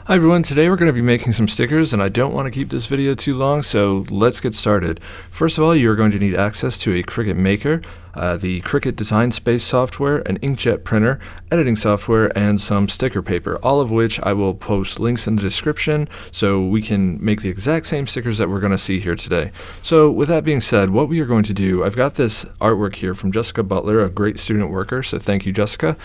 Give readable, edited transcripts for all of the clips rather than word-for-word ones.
Hi everyone, today we're going to be making some stickers and I don't want to keep this video too long, so let's get started. First of all, you're going to need access to a Cricut Maker, the Cricut Design Space software, an inkjet printer, editing software, and some sticker paper, all of which I will post links in the description so we can make the exact same stickers that we're going to see here today. So with that being said, what we are going to do, I've got this artwork here from Jessica Butler, a great student worker, so thank you Jessica.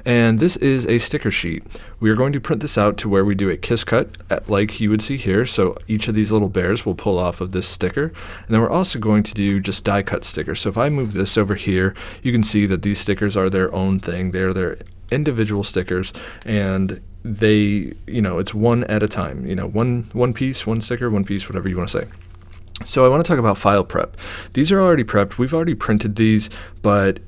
And this is a sticker sheet. We are going to print this out to where we do a kiss cut, like you would see here. So each of these little bears will pull off of this sticker. And then we're also going to do just die cut stickers. So if I move this over here, you can see that these stickers are their own thing. They're their individual stickers, and they, it's one at a time. One piece, one sticker, one piece, whatever you want to say. So I want to talk about file prep. These are already prepped. We've already printed these, but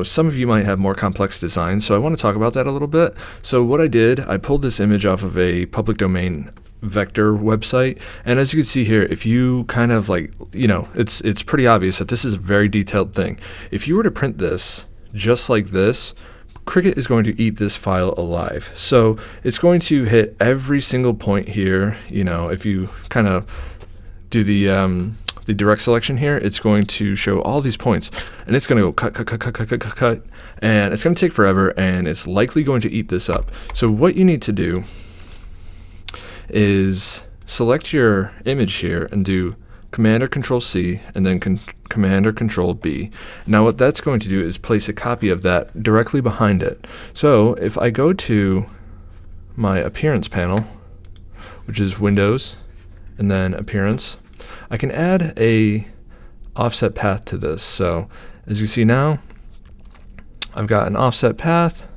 some of you might have more complex designs, so I want to talk about that a little bit. So what I did, I pulled this image off of a public domain vector website, and as you can see here, if you kind of it's pretty obvious that this is a very detailed thing. If you were to print this just like this, Cricut is going to eat this file alive. So it's going to hit every single point here. If you kind of do the direct selection here, it's going to show all these points, and it's going to go cut, and it's going to take forever, and it's likely going to eat this up. So what you need to do is select your image here and do Command or Control C, and then Command or Control B. Now what that's going to do is place a copy of that directly behind it. So if I go to my Appearance panel, which is Windows, and then Appearance, I can add a offset path to this. So as you see now, I've got an offset path.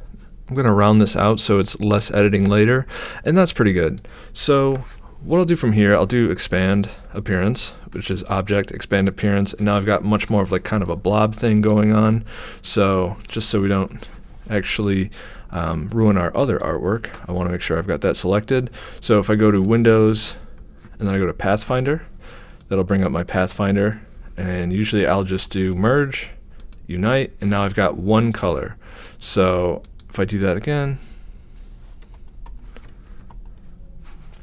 I'm going to round this out so it's less editing later, and that's pretty good. So what I'll do from here, I'll do Expand Appearance, which is Object, Expand Appearance, and now I've got much more of kind of a blob thing going on. So just so we don't actually ruin our other artwork, I want to make sure I've got that selected. So if I go to Windows, and then I go to Pathfinder, that'll bring up my Pathfinder, and usually I'll just do Merge, Unite, and now I've got one color. So if I do that again,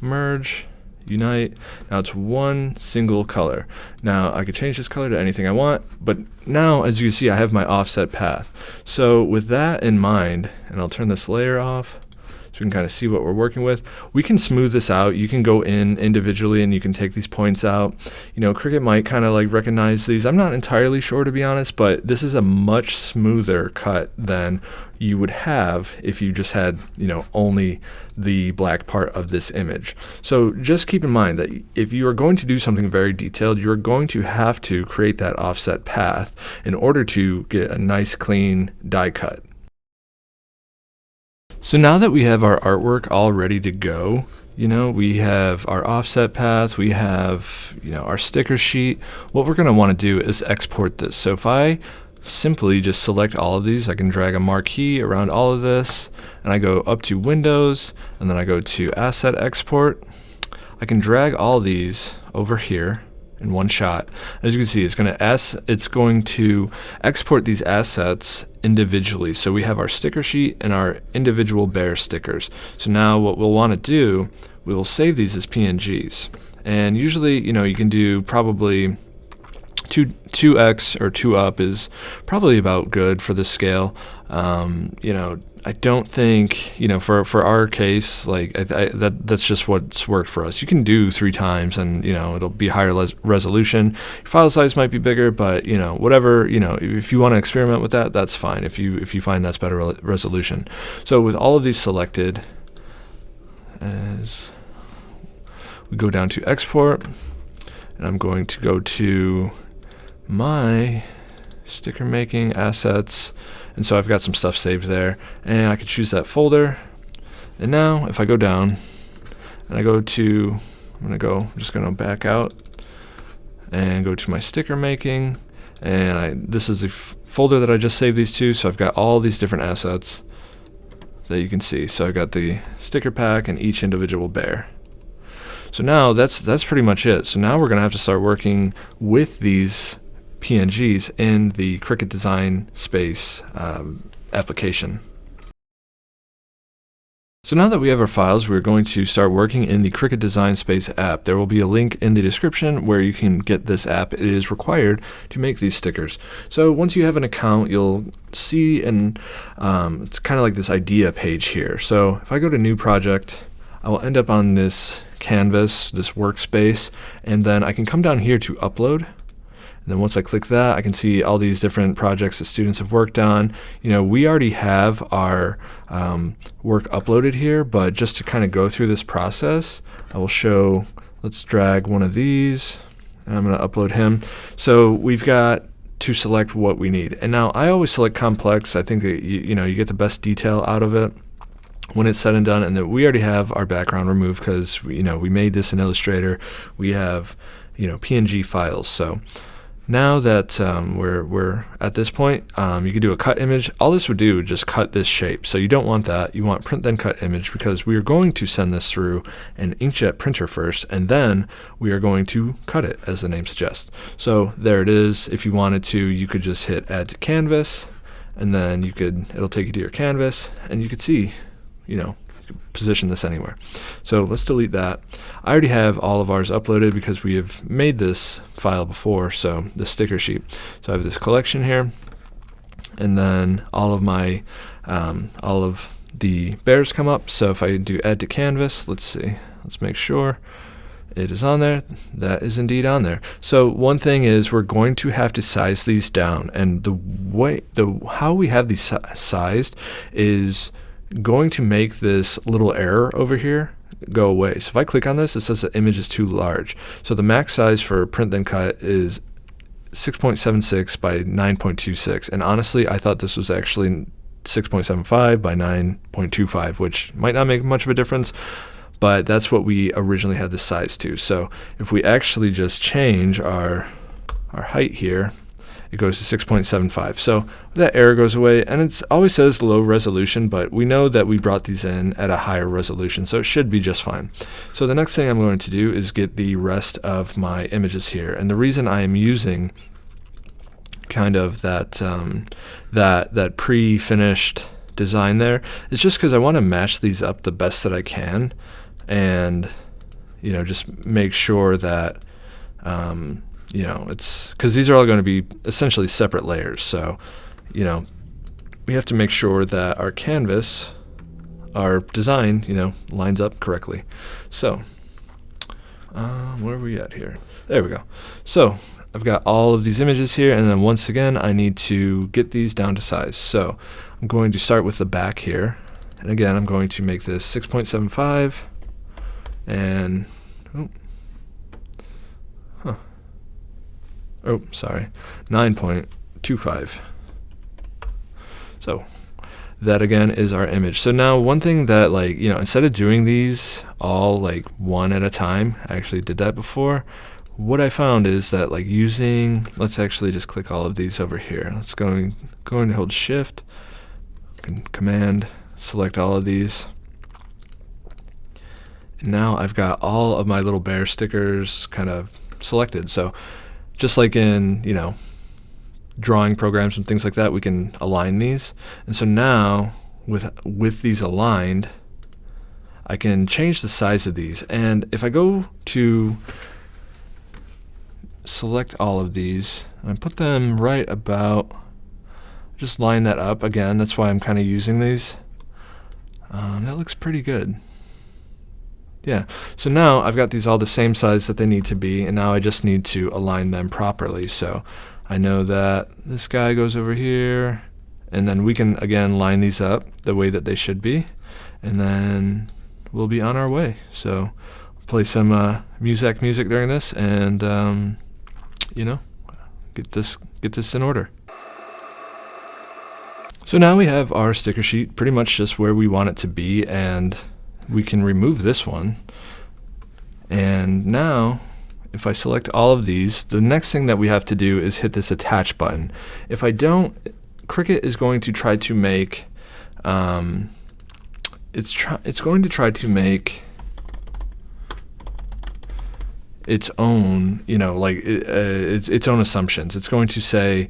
Merge, Unite, now it's one single color. Now I could change this color to anything I want, but now as you can see, I have my offset path. So with that in mind, and I'll turn this layer off, so we can kind of see what we're working with. We can smooth this out. You can go in individually and you can take these points out. Cricut might kind of recognize these. I'm not entirely sure, to be honest, but this is a much smoother cut than you would have if you just had, only the black part of this image. So just keep in mind that if you are going to do something very detailed, you're going to have to create that offset path in order to get a nice clean die cut. So now that we have our artwork all ready to go, we have our offset path, we have, our sticker sheet. What we're going to want to do is export this. So if I simply just select all of these, I can drag a marquee around all of this, and I go up to Windows, and then I go to Asset Export. I can drag all these over here in one shot. As you can see, it's going to export these assets individually. So we have our sticker sheet and our individual bear stickers. So now what we'll want to do, we will save these as PNGs. And usually, you can do probably 2x or 2 up is probably about good for the scale. I don't think, for our case, that's just what's worked for us. You can do 3 times and, it'll be higher resolution. Your file size might be bigger, but, whatever, if you want to experiment with that, that's fine if you find that's better resolution. So with all of these selected, as we go down to export, and I'm going to go to my sticker making assets, and so I've got some stuff saved there, and I could choose that folder. And now if I go down and I go to, I'm just going to back out and go to my sticker making, and this is the folder that I just saved these to. So I've got all these different assets that you can see. So I've got the sticker pack and each individual bear. So now that's pretty much it. So now we're going to have to start working with these PNGs in the Cricut Design Space application. So now that we have our files, we're going to start working in the Cricut Design Space app. There will be a link in the description where you can get this app. It is required to make these stickers. So once you have an account, you'll see, and it's kind of like this idea page here. So if I go to New Project, I will end up on this canvas, this workspace, and then I can come down here to Upload. And then once I click that, I can see all these different projects that students have worked on. We already have our work uploaded here, but just to kind of go through this process, I will show, let's drag one of these, and I'm going to upload him. So we've got to select what we need. And now I always select complex. I think that you get the best detail out of it when it's said and done, and that we already have our background removed because we made this in Illustrator. We have PNG files. So now that we're at this point, you could do a cut image. All this would do would just cut this shape. So you don't want that. You want print then cut image, because we are going to send this through an inkjet printer first, and then we are going to cut it, as the name suggests. So there it is. If you wanted to, you could just hit add to canvas, and then it'll take you to your canvas, and you could see, you could position this anywhere. So let's delete that. I already have all of ours uploaded because we have made this file before, so the sticker sheet. So I have this collection here, and then all of my all of the bears come up. So if I do add to canvas, let's make sure it is on there. That is indeed on there. So one thing is, we're going to have to size these down, and how we have these sized is going to make this little error over here go away. So if I click on this, it says the image is too large. So the max size for print then cut is 6.76 by 9.26, and honestly I thought this was actually 6.75 by 9.25, which might not make much of a difference, but that's what we originally had the size to. So if we actually just change our height here, it goes to 6.75. So that error goes away, and it always says low resolution, but we know that we brought these in at a higher resolution, so it should be just fine. So the next thing I'm going to do is get the rest of my images here, and the reason I am using kind of that that pre-finished design there is just because I want to match these up the best that I can, and just make sure that it's because these are all going to be essentially separate layers. So, we have to make sure that our canvas, our design, lines up correctly. So, where are we at here? There we go. So, I've got all of these images here, and then once again, I need to get these down to size. So, I'm going to start with the back here. And again, I'm going to make this 6.75 and, 9.25. So that again is our image. So now one thing that instead of doing these all one at a time, I actually did that before. What I found is that let's actually just click all of these over here. Let's going to hold Shift, Command, select all of these. And now I've got all of my little bear stickers kind of selected. So just like in, drawing programs and things like that, we can align these. And so now with these aligned, I can change the size of these. And if I go to select all of these and I put them right about, just line that up again. That's why I'm kind of using these. That looks pretty good. Yeah, so now I've got these all the same size that they need to be, and now I just need to align them properly. So I know that this guy goes over here, and then we can again line these up the way that they should be, and then we'll be on our way. So play some music during this, and get this in order. So now we have our sticker sheet pretty much just where we want it to be, and we can remove this one. And now if I select all of these, the next thing that we have to do is hit this attach button. If I don't, Cricut is going to try to make it's going to try to make its own, its own assumptions. It's going to say,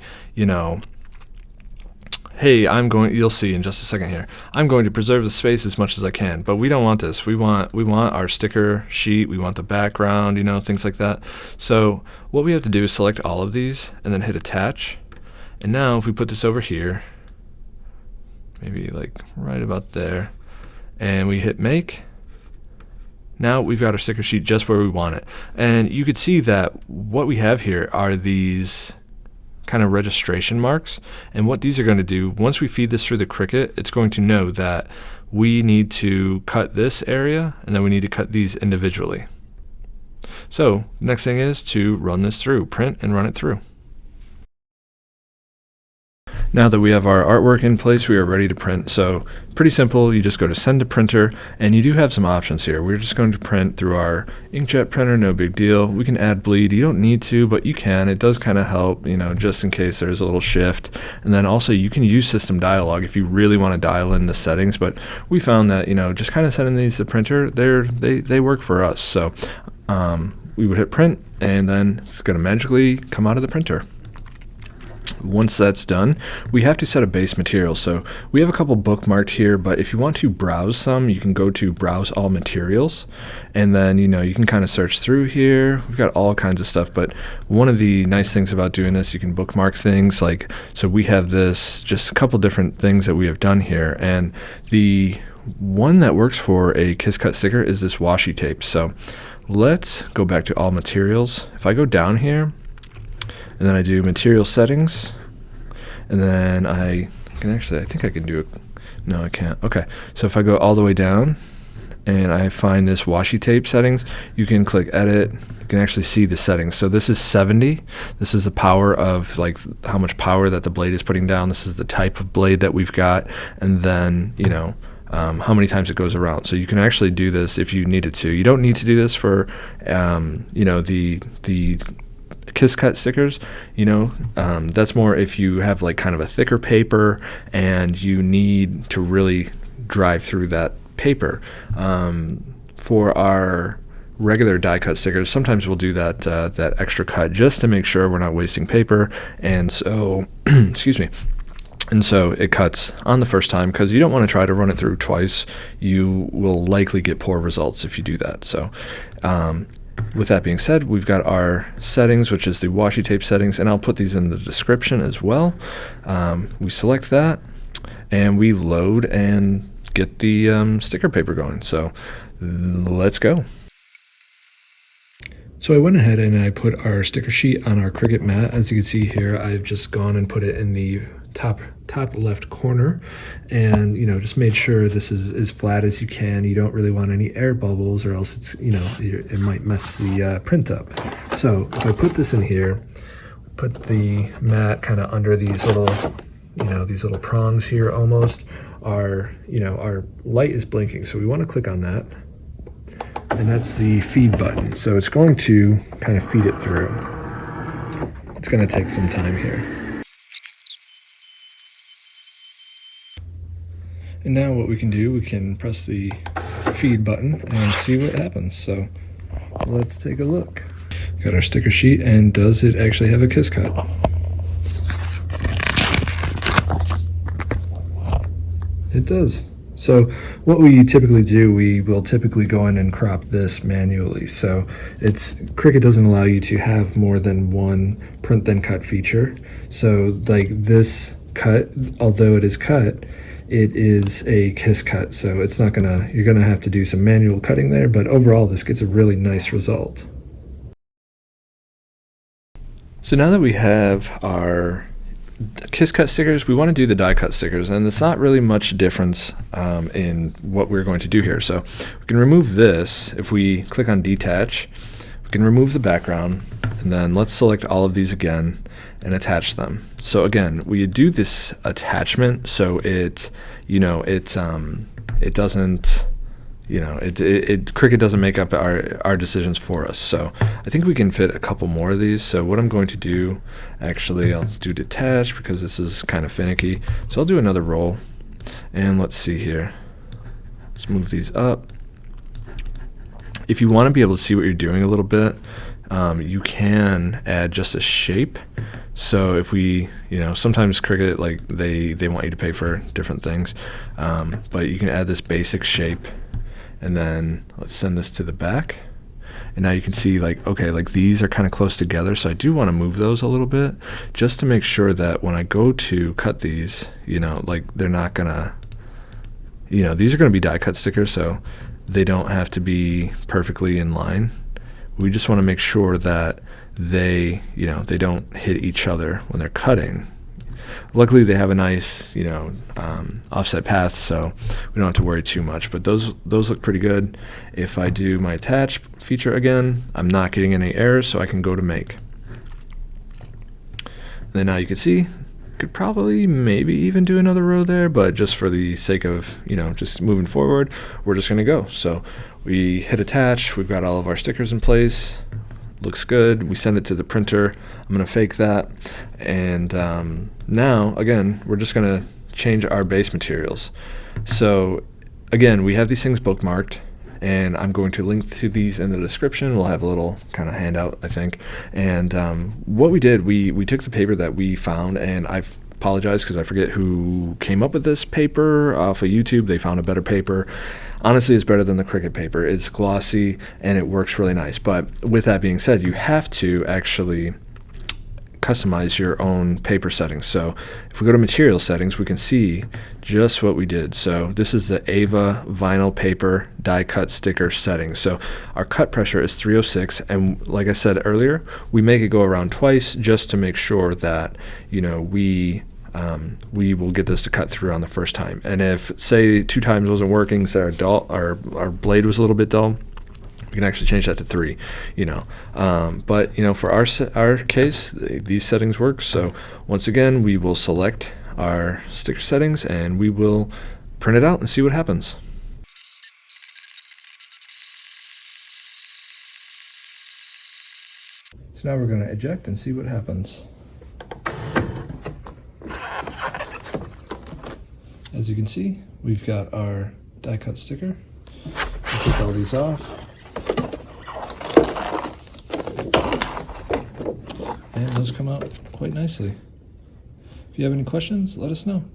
hey, you'll see in just a second here, I'm going to preserve the space as much as I can, but we don't want this. We want our sticker sheet, we want the background, things like that. So what we have to do is select all of these and then hit attach. And now if we put this over here, maybe like right about there, and we hit make, now we've got our sticker sheet just where we want it. And you could see that what we have here are these kind of registration marks, and what these are going to do, once we feed this through the Cricut, it's going to know that we need to cut this area and then we need to cut these individually. So next thing is to run this through, print and run it through. Now that we have our artwork in place, we are ready to print. So pretty simple, you just go to send to printer, and you do have some options here. We're just going to print through our inkjet printer, no big deal. We can add bleed, you don't need to, but you can. It does kind of help, just in case there's a little shift. And then also you can use system dialog if you really want to dial in the settings, but we found that, just kind of sending these to printer, they work for us. So we would hit print, and then it's going to magically come out of the printer. Once that's done, we have to set a base material. So we have a couple bookmarked here, but if you want to browse some, you can go to browse all materials, and then you can kind of search through here. We've got all kinds of stuff, but one of the nice things about doing this, you can bookmark things like, so we have this, just a couple different things that we have done here, and the one that works for a Cricut sticker is this washi tape. So let's go back to all materials. If I go down here, and then I do material settings, and then I think I can do it. No, I can't. Okay, so if I go all the way down and I find this washi tape settings, you can click edit. You can actually see the settings. So this is 70. This is the power of how much power that the blade is putting down. This is the type of blade that we've got, and then how many times it goes around. So you can actually do this if you needed to. You don't need to do this for the Cricut stickers, that's more if you have kind of a thicker paper and you need to really drive through that paper. For our regular die cut stickers, sometimes we'll do that extra cut just to make sure we're not wasting paper, and so excuse me. And so it cuts on the first time, because you don't want to try to run it through twice. You will likely get poor results if you do that. So with that being said, we've got our settings, which is the washi tape settings, and I'll put these in the description as well. We select that, and we load and get the sticker paper going. So let's go. So I went ahead and I put our sticker sheet on our Cricut mat. As you can see here, I've just gone and put it in the top left corner, and just made sure this is as flat as you can. You don't really want any air bubbles, or else it's it might mess the print up. So if I put this in here, put the mat kind of under these little these little prongs here almost, our light is blinking, so we want to click on that, and that's the feed button. So it's going to kind of feed it through. It's going to take some time here. And now what we can do, we can press the feed button and see what happens. So let's take a look. Got our sticker sheet, and does it actually have a Cricut? It does. So what we typically do, we will typically go in and crop this manually. So Cricut doesn't allow you to have more than one print then cut feature. So this cut, although it is cut, it is a Cricut, so you're gonna have to do some manual cutting there, but overall this gets a really nice result. So now that we have our Cricut stickers, we want to do the die cut stickers, and it's not really much difference in what we're going to do here. So we can remove this. If we click on detach, we can remove the background, and then let's select all of these again and attach them. So again, we do this attachment so it doesn't, Cricut doesn't make up our decisions for us. So I think we can fit a couple more of these. So what I'm going to do, actually, I'll do detach because this is kind of finicky. So I'll do another roll, and let's see here. Let's move these up. If you want to be able to see what you're doing a little bit, you can add just a shape So if we, sometimes Cricut, like they want you to pay for different things, but you can add this basic shape, and then let's send this to the back. And now you can see, like, okay, like these are kind of close together, so I do want to move those a little bit just to make sure that when I go to cut these, like they're not gonna, these are gonna be die cut stickers, so they don't have to be perfectly in line. We just want to make sure that they don't hit each other when they're cutting. Luckily they have a nice offset path, so we don't have to worry too much, but those look pretty good. If I do my attach feature again, I'm not getting any errors, so I can go to make. And then now you can see, could probably maybe even do another row there, but just for the sake of just moving forward, we're just gonna go. So we hit attach, we've got all of our stickers in place. Looks good. We send it to the printer. I'm gonna fake that, and now again we're just gonna change our base materials. So again, we have these things bookmarked, and I'm going to link to these in the description. We'll have a little kind of handout, I think. And what we did, we took the paper that we found, and I've apologize because I forget who came up with this paper off of YouTube. They found a better paper. Honestly, it's better than the Cricut paper. It's glossy and it works really nice. But with that being said, you have to actually customize your own paper settings. So if we go to material settings, we can see just what we did. So this is the Ava vinyl paper die cut sticker settings. So our cut pressure is 306, and like I said earlier, we make it go around twice just to make sure that we will get this to cut through on the first time. And if, say, 2 times wasn't working, so our blade was a little bit dull, we can actually change that to 3, but for our case, these settings work. So once again, we will select our sticker settings and we will print it out and see what happens. So now we're going to eject and see what happens. As you can see, we've got our die cut sticker. We'll take all these off. And those come out quite nicely. If you have any questions, let us know.